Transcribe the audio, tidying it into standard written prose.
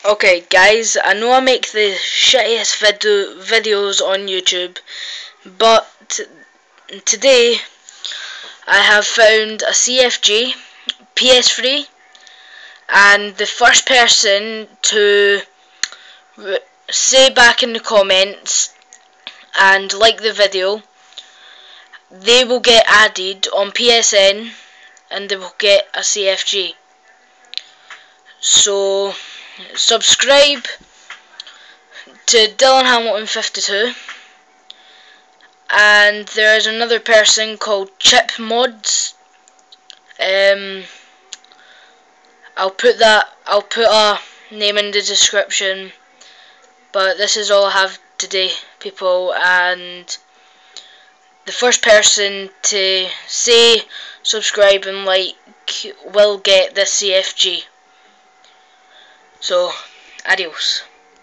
Okay guys, I know I make the shittiest videos on YouTube, but today I have found a CFG PS3, and the first person to say back in the comments and like the video, they will get added on PSN and they will get a CFG. So subscribe to Dylan Hamilton 52, and there is another person called Chip Mods. I'll put a name in the description, but this is all I have today, people, and the first person to say subscribe and like will get this CFG. So, adios.